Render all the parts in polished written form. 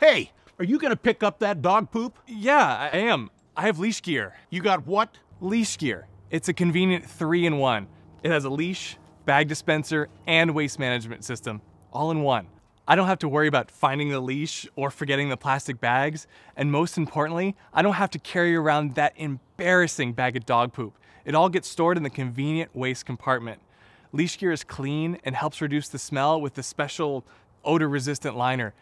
Hey, are you gonna pick up that dog poop? Yeah, I am. I have Leash Gear. You got what? Leash Gear. It's a convenient 3-in-1. It has a leash, bag dispenser, and waste management system, all in one. I don't have to worry about finding the leash or forgetting the plastic bags, and most importantly, I don't have to carry around that embarrassing bag of dog poop. It all gets stored in the convenient waste compartment. Leash Gear is clean and helps reduce the smell with the special odor-resistant liner.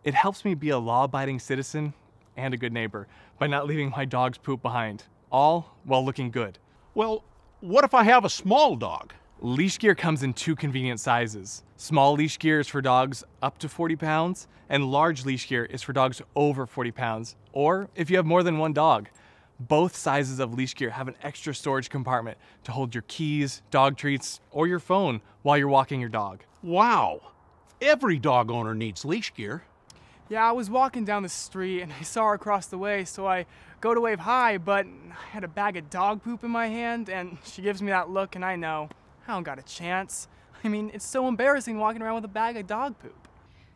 It helps me be a law-abiding citizen and a good neighbor by not leaving my dog's poop behind, all while looking good. Well, what if I have a small dog? Leash Gear comes in 2 convenient sizes. Small leash gear is for dogs up to 40 pounds, and large leash gear is for dogs over 40 pounds, or if you have more than one dog. Both sizes of leash gear have an extra storage compartment to hold your keys, dog treats, or your phone while you're walking your dog. Wow, every dog owner needs leash gear. Yeah, I was walking down the street and I saw her across the way, so I go to wave hi, but I had a bag of dog poop in my hand, and she gives me that look, and I know I don't got a chance. I mean, it's so embarrassing walking around with a bag of dog poop.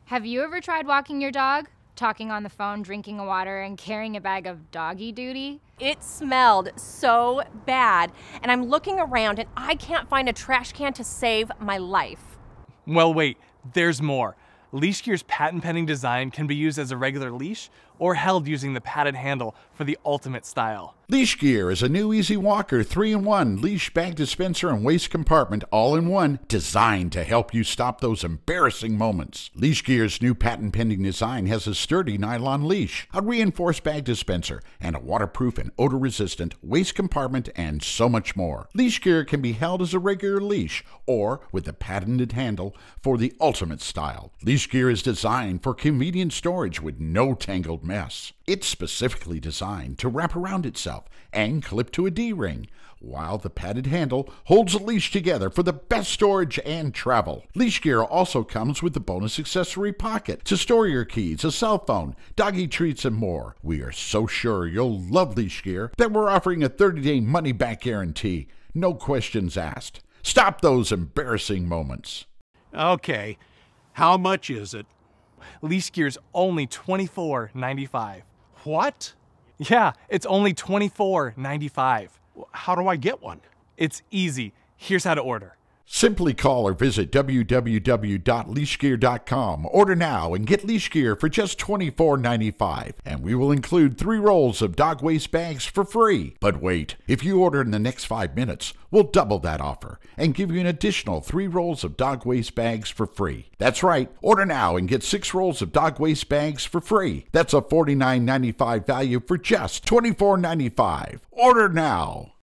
Have you ever tried walking your dog? Talking on the phone, drinking water, and carrying a bag of doggy duty? It smelled so bad, and I'm looking around and I can't find a trash can to save my life. Well, wait, there's more. Leash Gear's patent-pending design can be used as a regular leash or held using the padded handle for the ultimate style. Leash Gear is a new easy walker 3-in-1 leash, bag dispenser, and waste compartment all in one, designed to help you stop those embarrassing moments. Leash Gear's new patent-pending design has a sturdy nylon leash, a reinforced bag dispenser, and a waterproof and odor-resistant waste compartment, and so much more. Leash Gear can be held as a regular leash or with a patented handle for the ultimate style. Leash Gear is designed for convenient storage with no tangled mess. It's specifically designed to wrap around itself and clip to a D-ring, while the padded handle holds the leash together for the best storage and travel. Leash Gear also comes with the bonus accessory pocket to store your keys, a cell phone, doggy treats, and more. We are so sure you'll love Leash Gear that we're offering a 30-day money-back guarantee. No questions asked. Stop those embarrassing moments. Okay, how much is it? Leash Gear's only $24.95. What? Yeah, it's only $24.95. How do I get one? It's easy. Here's how to order. Simply call or visit www.leashgear.com. Order now and get Leash Gear for just $24.95. And we will include 3 rolls of dog waste bags for free. But wait, if you order in the next 5 minutes, we'll double that offer and give you an additional 3 rolls of dog waste bags for free. That's right, order now and get 6 rolls of dog waste bags for free. That's a $49.95 value for just $24.95. Order now.